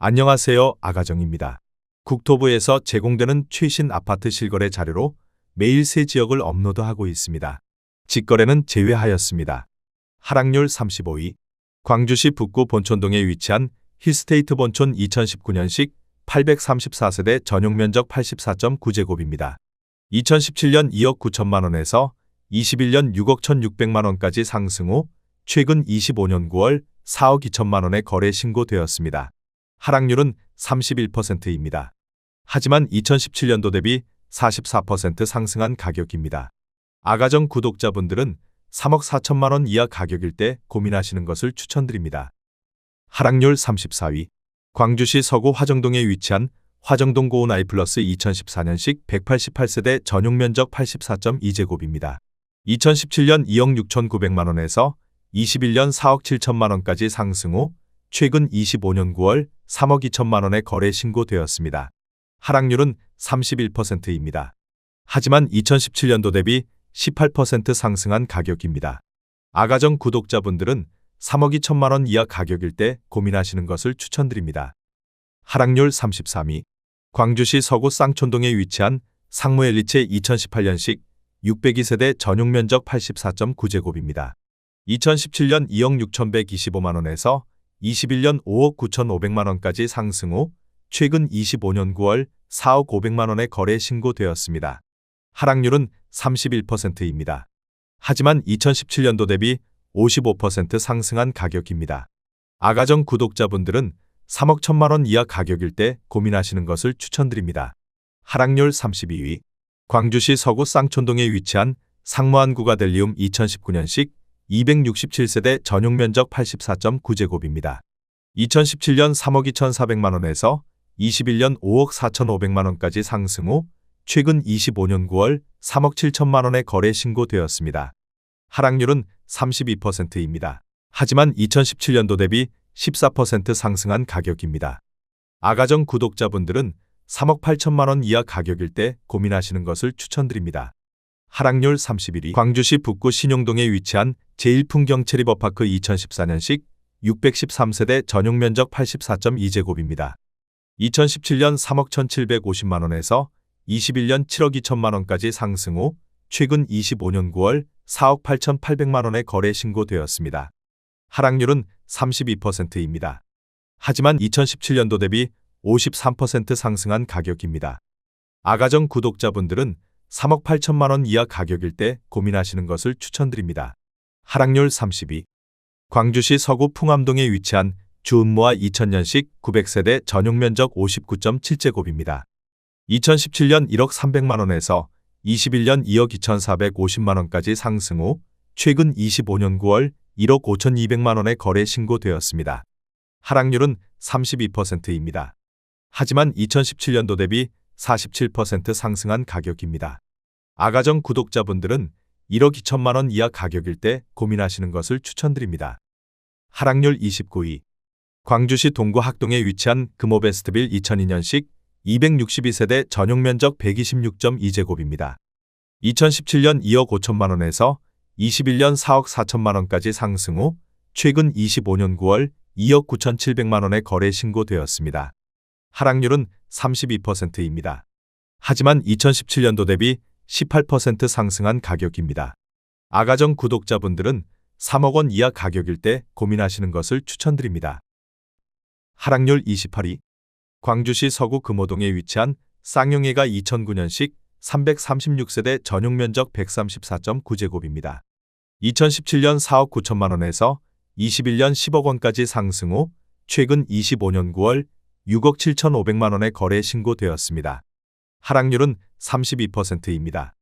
안녕하세요. 아가정입니다. 국토부에서 제공되는 최신 아파트 실거래 자료로 매일 새 지역을 업로드하고 있습니다. 직거래는 제외하였습니다. 하락률 35위. 광주시 북구 본촌동에 위치한 힐스테이트 본촌 2019년식 834세대 전용면적 84.9제곱입니다. 2017년 2억 9천만 원에서 21년 6억 1,600만 원까지 상승 후 최근 25년 9월 4억 2천만 원에 거래 신고되었습니다. 하락률은 31%입니다. 하지만 2017년도 대비 44% 상승한 가격입니다. 아가정 구독자분들은 3억 4천만 원 이하 가격일 때 고민하시는 것을 추천드립니다. 하락률 34위. 광주시 서구 화정동에 위치한 화정동 고운 아이플러스 2014년식 188세대 전용면적 84.2제곱입니다. 2017년 2억 6,900만 원에서 21년 4억 7천만 원까지 상승 후 최근 25년 9월 3억 2천만 원에 거래 신고되었습니다. 하락률은 31%입니다. 하지만 2017년도 대비 18% 상승한 가격입니다. 아가정 구독자분들은 3억 2천만 원 이하 가격일 때 고민하시는 것을 추천드립니다. 하락률 33위. 광주시 서구 쌍촌동에 위치한 상무엘리체 2018년식 602세대 전용면적 84.9제곱입니다. 2017년 2억 6,125만 원에서 21년 5억 9,500만 원까지 상승 후 최근 25년 9월 4억 500만 원에 거래 신고되었습니다. 하락률은 31%입니다. 하지만 2017년도 대비 55% 상승한 가격입니다. 아가정 구독자분들은 3억 1천만 원 이하 가격일 때 고민하시는 것을 추천드립니다. 하락률 32위. 광주시 서구 쌍촌동에 위치한 상무안구가델리움 2019년식 267세대 전용면적 84.9제곱입니다. 2017년 3억 2,400만 원에서 21년 5억 4,500만 원까지 상승 후 최근 25년 9월 3억 7천만 원에 거래 신고되었습니다. 하락률은 32%입니다. 하지만 2017년도 대비 14% 상승한 가격입니다. 아가정 구독자분들은 3억 8천만 원 이하 가격일 때 고민하시는 것을 추천드립니다. 하락률 31위. 광주시 북구 신용동에 위치한 제1풍경체리버파크 2014년식 613세대 전용면적 84.2제곱입니다. 2017년 3억 1,750만 원에서 21년 7억 2천만 원까지 상승 후 최근 25년 9월 4억 8,800만 원에 거래 신고되었습니다. 하락률은 32%입니다. 하지만 2017년도 대비 53% 상승한 가격입니다. 아가정 구독자분들은 3억 8천만 원 이하 가격일 때 고민하시는 것을 추천드립니다. 하락률 32. 광주시 서구 풍암동에 위치한 주은모아 2000년식 900세대 전용면적 59.7제곱입니다. 2017년 1억 300만 원에서 21년 2억 2,450만 원까지 상승 후 최근 25년 9월 1억 5,200만 원에 거래 신고되었습니다. 하락률은 32%입니다. 하지만 2017년도 대비 47% 상승한 가격입니다. 아가정 구독자분들은 1억 2천만 원 이하 가격일 때 고민하시는 것을 추천드립니다. 하락률 29위. 광주시 동구 학동에 위치한 금호베스트빌 2002년식 262세대 전용면적 126.2제곱입니다. 2017년 2억 5천만 원에서 21년 4억 4천만 원까지 상승 후 최근 25년 9월 2억 9,700만 원에 거래 신고되었습니다. 하락률은 32%입니다. 하지만 2017년도 대비 18% 상승한 가격입니다. 아가정 구독자분들은 3억 원 이하 가격일 때 고민하시는 것을 추천드립니다. 하락률 28위. 광주시 서구 금호동에 위치한 쌍용예가 2009년식 336세대 전용면적 134.9제곱입니다. 2017년 4억 9천만 원에서 21년 10억 원까지 상승 후 최근 25년 9월 6억 7,500만 원에 거래 신고되었습니다. 하락률은 32%입니다.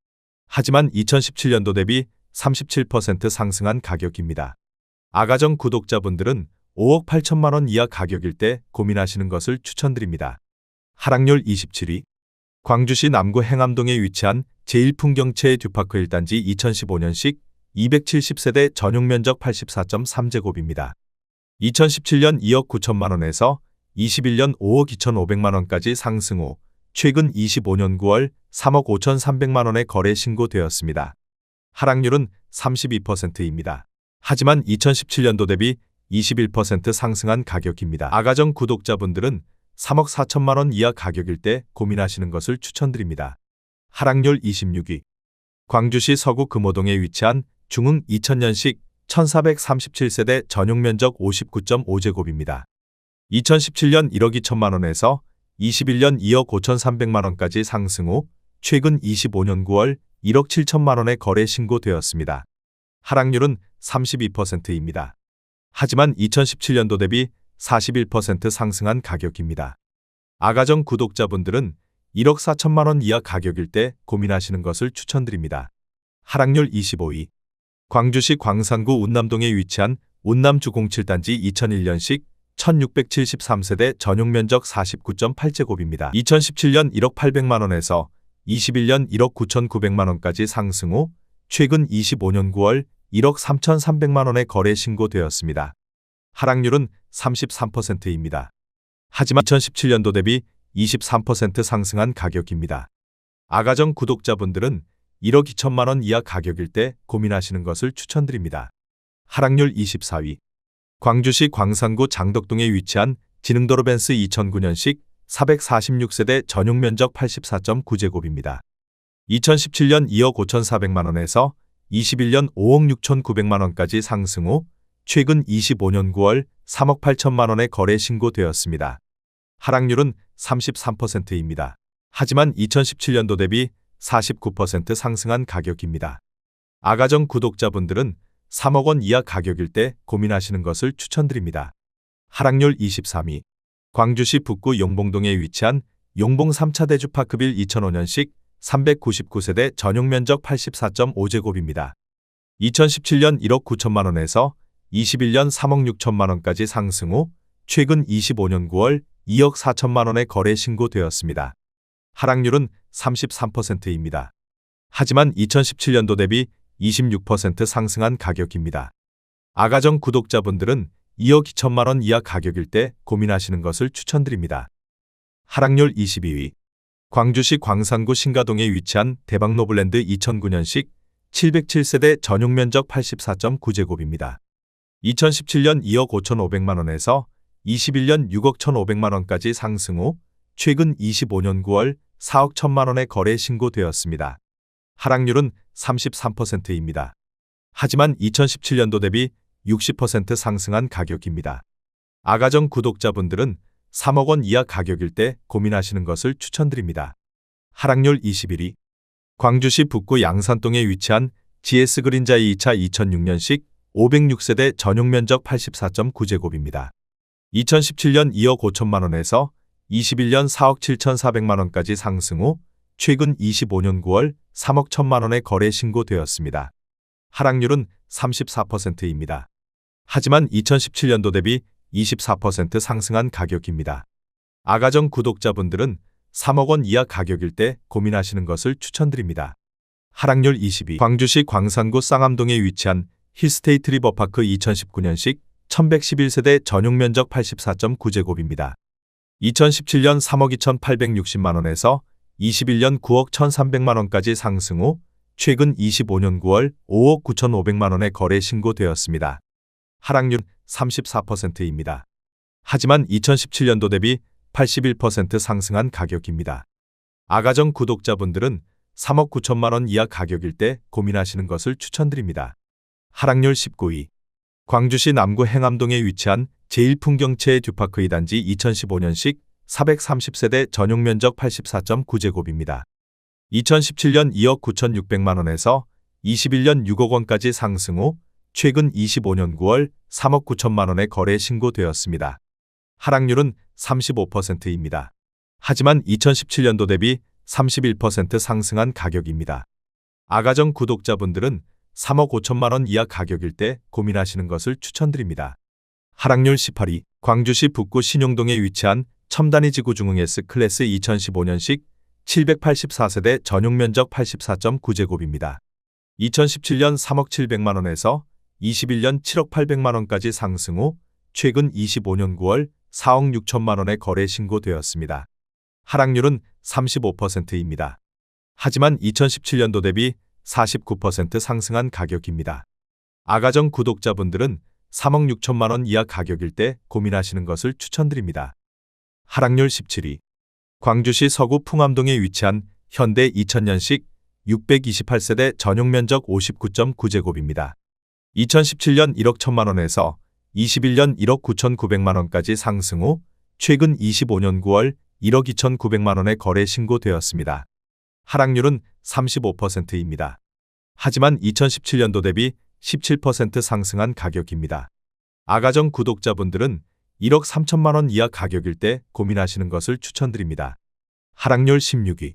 하지만 2017년도 대비 37% 상승한 가격입니다. 아가정 구독자분들은 5억 8천만 원 이하 가격일 때 고민하시는 것을 추천드립니다. 하락률 27위. 광주시 남구 행암동에 위치한 제1풍경채 듀파크 1단지 2015년식 270세대 전용면적 84.3제곱입니다. 2017년 2억 9천만 원에서 21년 5억 2,500만 원까지 상승 후 최근 25년 9월 3억 5,300만 원에 거래 신고되었습니다. 하락률은 32%입니다. 하지만 2017년도 대비 21% 상승한 가격입니다. 아가정 구독자분들은 3억 4천만 원 이하 가격일 때 고민하시는 것을 추천드립니다. 하락률 26위. 광주시 서구 금호동에 위치한 중흥 2000년식 1437세대 전용 면적 59.5제곱입니다. 2017년 1억 2천만 원에서 21년 2억 5천3백만 원까지 상승 후 최근 25년 9월 1억 7천만 원에 거래 신고되었습니다. 하락률은 32%입니다. 하지만 2017년도 대비 41% 상승한 가격입니다. 아가정 구독자분들은 1억 4천만 원 이하 가격일 때 고민하시는 것을 추천드립니다. 하락률 25위. 광주시 광산구 운남동에 위치한 운남주 07단지 2001년식 1673세대 전용 면적 49.8제곱입니다. 2017년 1억 8백만 원에서 21년 1억 9,900만 원까지 상승 후 최근 25년 9월 1억 3,300만 원에 거래 신고되었습니다. 하락률은 33%입니다. 하지만 2017년도 대비 23% 상승한 가격입니다. 아가정 구독자분들은 1억 2천만 원 이하 가격일 때 고민하시는 것을 추천드립니다. 하락률 24위. 광주시 광산구 장덕동에 위치한 지능도로 벤스 2009년식 446세대 전용 면적 84.9제곱입니다. 2017년 2억 5,400만 원에서 21년 5억 6,900만 원까지 상승 후 최근 25년 9월 3억 8천만 원에 거래 신고되었습니다. 하락률은 33%입니다. 하지만 2017년도 대비 49% 상승한 가격입니다. 아가정 구독자분들은 3억 원 이하 가격일 때 고민하시는 것을 추천드립니다. 하락률 23위. 광주시 북구 용봉동에 위치한 용봉 3차 대주파크빌 2005년식 399세대 전용 면적 84.5제곱입니다. 2017년 1억 9천만 원에서 21년 3억 6천만 원까지 상승 후 최근 25년 9월 2억 4천만 원에 거래 신고되었습니다. 하락률은 33%입니다. 하지만 2017년도 대비 26% 상승한 가격입니다. 아가정 구독자분들은 2억 2천만 원 이하 가격일 때 고민하시는 것을 추천드립니다. 하락률 22위. 광주시 광산구 신가동에 위치한 대박노블랜드 2009년식 707세대 전용 면적 84.9제곱입니다. 2017년 2억 5,500만 원에서 21년 6억 1,500만 원까지 상승 후 최근 25년 9월 4억 1천만 원에 거래 신고되었습니다. 하락률은 33%입니다. 하지만 2017년도 대비 60% 상승한 가격입니다. 아가정 구독자분들은 3억 원 이하 가격일 때 고민하시는 것을 추천드립니다. 하락률 21위. 광주시 북구 양산동에 위치한 GS 그린자이 2차 2006년식 506세대 전용 면적 84.9제곱입니다. 2017년 2억 5천만 원에서 21년 4억 7,400만 원까지 상승 후 최근 25년 9월 3억 1천만 원에 거래 신고되었습니다. 하락률은 34%입니다. 하지만 2017년도 대비 24% 상승한 가격입니다. 아가정 구독자분들은 3억 원 이하 가격일 때 고민하시는 것을 추천드립니다. 하락률 22. 광주시 광산구 쌍암동에 위치한 힐스테이트 리버파크 2019년식 1111세대 전용 면적 84.9제곱입니다. 2017년 3억 2,860만 원에서 21년 9억 1,300만 원까지 상승 후 최근 25년 9월 5억 9,500만 원에 거래 신고되었습니다. 하락률 34%입니다. 하지만 2017년도 대비 81% 상승한 가격입니다. 아가정 구독자분들은 3억 9천만 원 이하 가격일 때 고민하시는 것을 추천드립니다. 하락률 19위. 광주시 남구 행암동에 위치한 제1풍경채 듀파크 2단지 2015년식 430세대 전용 면적 84.9제곱입니다. 2017년 2억 9,600만 원에서 21년 6억 원까지 상승 후 최근 25년 9월 3억 9천만 원에 거래 신고되었습니다. 하락률은 35%입니다. 하지만 2017년도 대비 31% 상승한 가격입니다. 아가정 구독자분들은 3억 5천만 원 이하 가격일 때 고민하시는 것을 추천드립니다. 하락률 18위. 광주시 북구 신용동에 위치한 첨단이지구 중흥 S클래스 2015년식 784세대 전용 면적 84.9제곱입니다. 2017년 3억 700만 원에서 21년 7억 800만 원까지 상승 후 최근 25년 9월 4억 6천만 원에 거래 신고되었습니다. 하락률은 35%입니다. 하지만 2017년도 대비 49% 상승한 가격입니다. 아가정 구독자분들은 3억 6천만 원 이하 가격일 때 고민하시는 것을 추천드립니다. 하락률 17위. 광주시 서구 풍암동에 위치한 현대 2000년식 628세대 전용 면적 59.9제곱입니다. 2017년 1억 1천만 원에서 21년 1억 9,900만 원까지 상승 후 최근 25년 9월 1억 2,900만 원에 거래 신고되었습니다. 하락률은 35%입니다. 하지만 2017년도 대비 17% 상승한 가격입니다. 아가정 구독자분들은 1억 3천만 원 이하 가격일 때 고민하시는 것을 추천드립니다. 하락률 16위.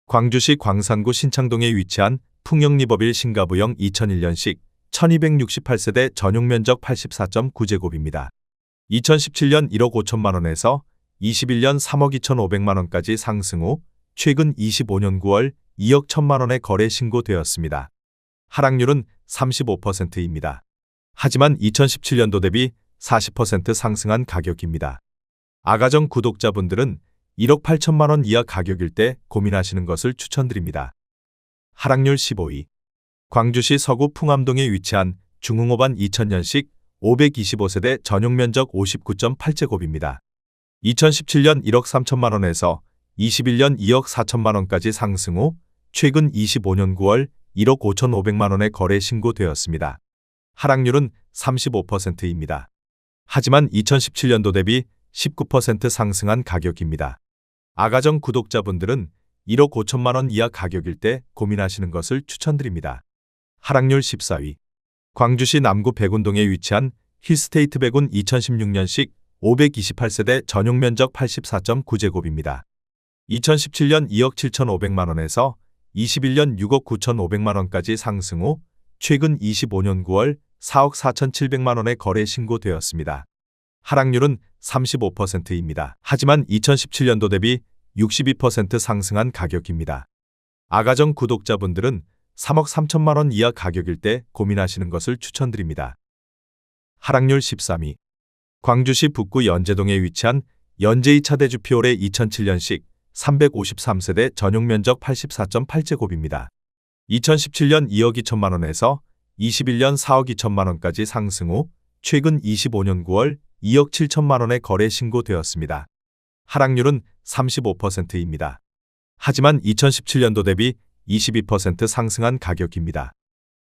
광주시 광산구 신창동에 위치한 풍영리버빌 신가부형 2001년식 1268세대 전용 면적 84.9제곱입니다. 2017년 1억 5천만 원에서 21년 3억 2,500만 원까지 상승 후 최근 25년 9월 2억 1천만 원에 거래 신고되었습니다. 하락률은 35%입니다. 하지만 2017년도 대비 40% 상승한 가격입니다. 아가정 구독자분들은 1억 8천만 원 이하 가격일 때 고민하시는 것을 추천드립니다. 하락률 15위. 광주시 서구 풍암동에 위치한 중흥호반 2000년식 525세대 전용 면적 59.8제곱입니다. 2017년 1억 3천만 원에서 21년 2억 4천만 원까지 상승 후 최근 25년 9월 1억 5,500만 원에 거래 신고되었습니다. 하락률은 35%입니다. 하지만 2017년도 대비 19% 상승한 가격입니다. 아가정 구독자분들은 1억 5천만 원 이하 가격일 때 고민하시는 것을 추천드립니다. 하락률 14위. 광주시 남구 백운동에 위치한 힐스테이트 백운 2016년식 528세대 전용 면적 84.9제곱입니다. 2017년 2억 7,500만 원에서 21년 6억 9,500만 원까지 상승 후 최근 25년 9월 4억 4,700만 원에 거래 신고되었습니다. 하락률은 35%입니다. 하지만 2017년도 대비 62% 상승한 가격입니다. 아가정 구독자분들은 3억 3천만 원 이하 가격일 때 고민하시는 것을 추천드립니다. 하락률 13위. 광주시 북구 연제동에 위치한 연제 2차 대주피올의 2007년식 353세대 전용 면적 84.8제곱입니다. 2017년 2억 2천만 원에서 21년 4억 2천만 원까지 상승 후 최근 25년 9월 2억 7천만 원에 거래 신고되었습니다. 하락률은 35%입니다. 하지만 2017년도 대비 22% 상승한 가격입니다.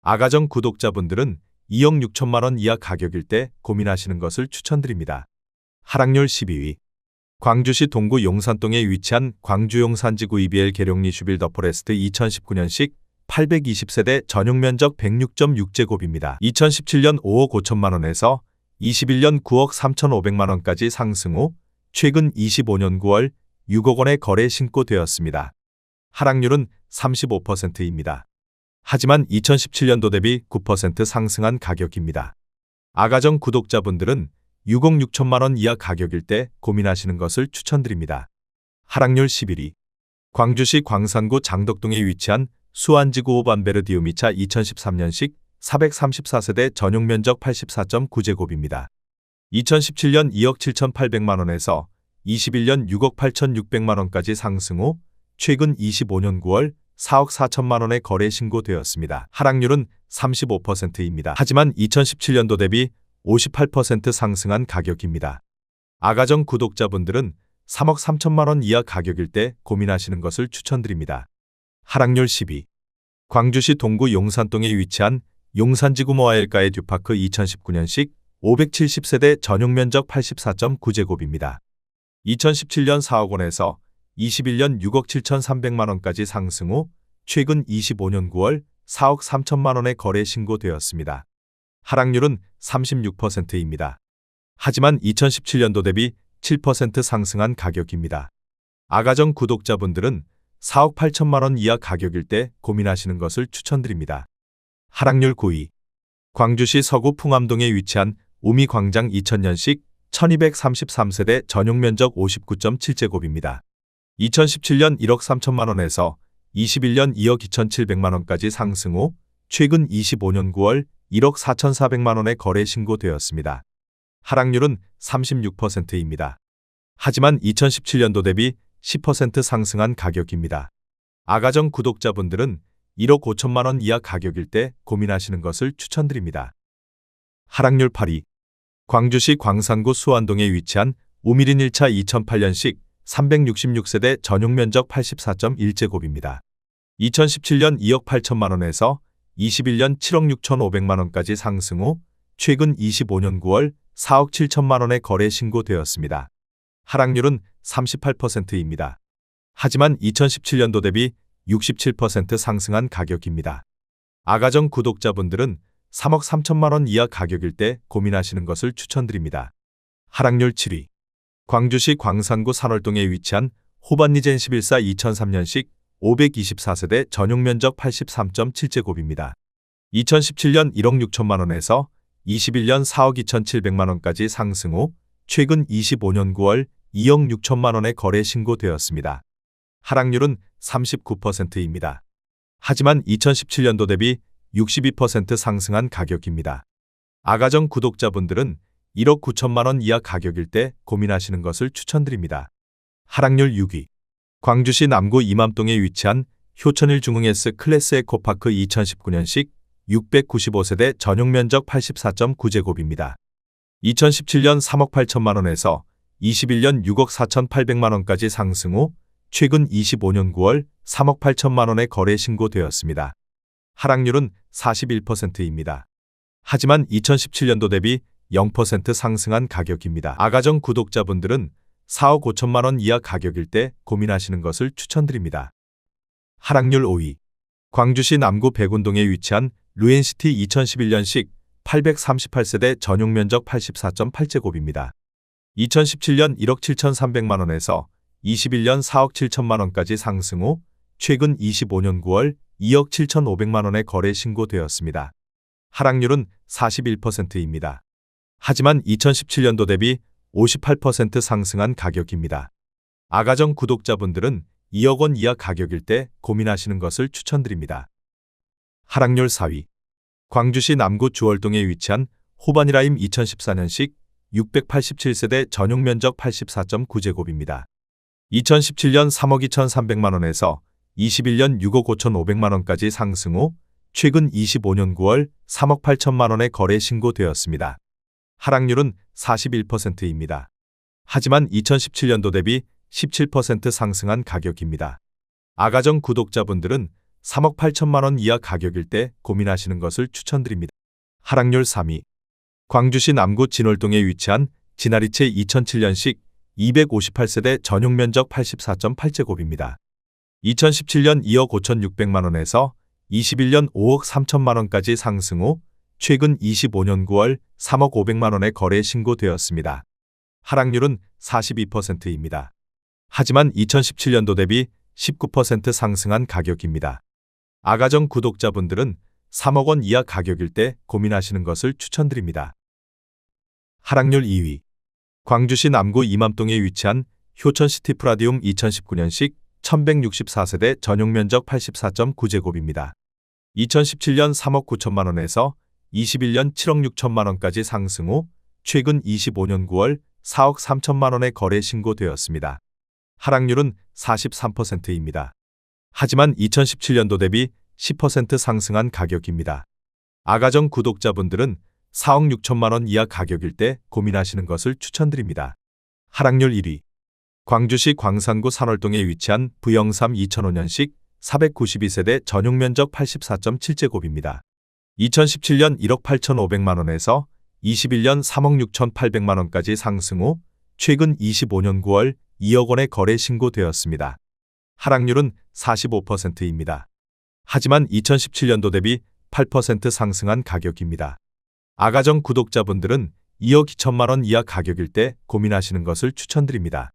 아가정 구독자분들은 2억 6천만 원 이하 가격일 때 고민하시는 것을 추천드립니다. 하락률 12위. 광주시 동구 용산동에 위치한 광주 용산지구 EBL 계룡리 슈빌 더 포레스트 2019년식 820세대 전용 면적 106.6제곱입니다. 2017년 5억 5천만 원에서 21년 9억 3,500만 원까지 상승 후 최근 25년 9월 6억 원에 거래 신고되었습니다. 하락률은 35%입니다. 하지만 2017년도 대비 9% 상승한 가격입니다. 아가정 구독자분들은 6억 6천만 원 이하 가격일 때 고민하시는 것을 추천드립니다. 하락률 11위. 광주시 광산구 장덕동에 위치한 수안지구 오반베르디우미차 2013년식 434세대 전용 면적 84.9제곱입니다. 2017년 2억 7,800만 원에서 21년 6억 8,600만 원까지 상승 후 최근 25년 9월 4억 4천만 원에 거래 신고되었습니다. 하락률은 35%입니다. 하지만 2017년도 대비 58% 상승한 가격입니다. 아가정 구독자분들은 3억 3천만 원 이하 가격일 때 고민하시는 것을 추천드립니다. 하락률 10위. 광주시 동구 용산동에 위치한 용산지구 모아엘가의 듀파크 2019년식 570세대 전용 면적 84.9제곱입니다. 2017년 4억 원에서 21년 6억 7,300만 원까지 상승 후 최근 25년 9월 4억 3천만 원에 거래 신고되었습니다. 하락률은 36%입니다. 하지만 2017년도 대비 7% 상승한 가격입니다. 아가정 구독자분들은 4억 8천만 원 이하 가격일 때 고민하시는 것을 추천드립니다. 하락률 9위. 광주시 서구 풍암동에 위치한 우미광장 2000년식 1233세대 전용 면적 59.7제곱입니다. 2017년 1억 3천만 원에서 21년 2억 2,700만 원까지 상승 후 최근 25년 9월 1억 4,400만 원에 거래 신고되었습니다. 하락률은 36%입니다. 하지만 2017년도 대비 10% 상승한 가격입니다. 아가정 구독자분들은 1억 5천만 원 이하 가격일 때 고민하시는 것을 추천드립니다. 하락률 8위. 광주시 광산구 수완동에 위치한 우미린 1차 2008년식 366세대 전용 면적 84.1제곱입니다. 2017년 2억 8천만 원에서 21년 7억 6천5백만 원까지 상승 후 최근 25년 9월 4억 7천만 원에 거래 신고되었습니다. 하락률은 38%입니다. 하지만 2017년도 대비 67% 상승한 가격입니다. 아가정 구독자분들은 3억 3천만 원 이하 가격일 때 고민하시는 것을 추천드립니다. 하락률 7위. 광주시 광산구 산월동에 위치한 호반리젠 11사 2003년식 524세대 전용 면적 83.7제곱입니다. 2017년 1억 6천만 원에서 21년 4억 2천7백만 원까지 상승 후 최근 25년 9월 2억 6천만 원에 거래 신고되었습니다. 하락률은 39%입니다. 하지만 2017년도 대비 62% 상승한 가격입니다. 아가정 구독자분들은 1억 9천만 원 이하 가격일 때 고민하시는 것을 추천드립니다. 하락률 6위. 광주시 남구 이맘동에 위치한 효천일 중흥 S 클래스 에코파크 2019년식 695세대 전용 면적 84.9제곱입니다. 2017년 3억 8천만 원에서 21년 6억 4천8백만 원까지 상승 후 최근 25년 9월 3억 8천만 원에 거래 신고되었습니다. 하락률은 41%입니다. 하지만 2017년도 대비 0% 상승한 가격입니다. 아가정 구독자분들은 4억 5천만 원 이하 가격일 때 고민하시는 것을 추천드립니다. 하락률 5위. 광주시 남구 백운동에 위치한 루엔시티 2011년식 838세대 전용 면적 84.8제곱입니다. 2017년 1억 7천3백만 원에서 21년 4억 7천만 원까지 상승 후 최근 25년 9월 2억 7천5백만 원에 거래 신고되었습니다. 하락률은 41%입니다. 하지만 2017년도 대비 58% 상승한 가격입니다. 아가정 구독자분들은 2억 원 이하 가격일 때 고민하시는 것을 추천드립니다. 하락률 4위. 광주시 남구 주월동에 위치한 호반이라임 2014년식 687세대 전용 면적 84.9제곱입니다. 2017년 3억 2천3백만 원에서 21년 6억 5천5백만 원까지 상승 후 최근 25년 9월 3억 8천만 원에 거래 신고되었습니다. 하락률은 41%입니다. 하지만 2017년도 대비 17% 상승한 가격입니다. 아가정 구독자분들은 3억 8천만 원 이하 가격일 때 고민하시는 것을 추천드립니다. 하락률 3위. 광주시 남구 진월동에 위치한 진아리채 2007년식 258세대 전용 면적 84.8제곱입니다. 2017년 2억 5천6백만 원에서 21년 5억 3천만 원까지 상승 후 최근 25년 9월 3억 5백만 원에 거래 신고되었습니다. 하락률은 42%입니다. 하지만 2017년도 대비 19% 상승한 가격입니다. 아가정 구독자분들은 3억 원 이하 가격일 때 고민하시는 것을 추천드립니다. 하락률 2위. 광주시 남구 이맘동에 위치한 효천시티 프라디움 2019년식 1164세대 전용 면적 84.9제곱입니다. 2017년 3억 9천만 원에서 21년 7억 6천만 원까지 상승 후 최근 25년 9월 4억 3천만 원에 거래 신고되었습니다. 하락률은 43%입니다. 하지만 2017년도 대비 10% 상승한 가격입니다. 아가정 구독자분들은 4억 6천만 원 이하 가격일 때 고민하시는 것을 추천드립니다. 하락률 1위. 광주시 광산구 산월동에 위치한 부영삼 2005년식 492세대 전용 면적 84.7제곱입니다. 2017년 1억 8천5백만 원에서 21년 3억 6천8백만 원까지 상승 후 최근 25년 9월 2억 원에 거래 신고되었습니다. 하락률은 45%입니다. 하지만 2017년도 대비 8% 상승한 가격입니다. 아가정 구독자분들은 2억 2천만 원 이하 가격일 때 고민하시는 것을 추천드립니다.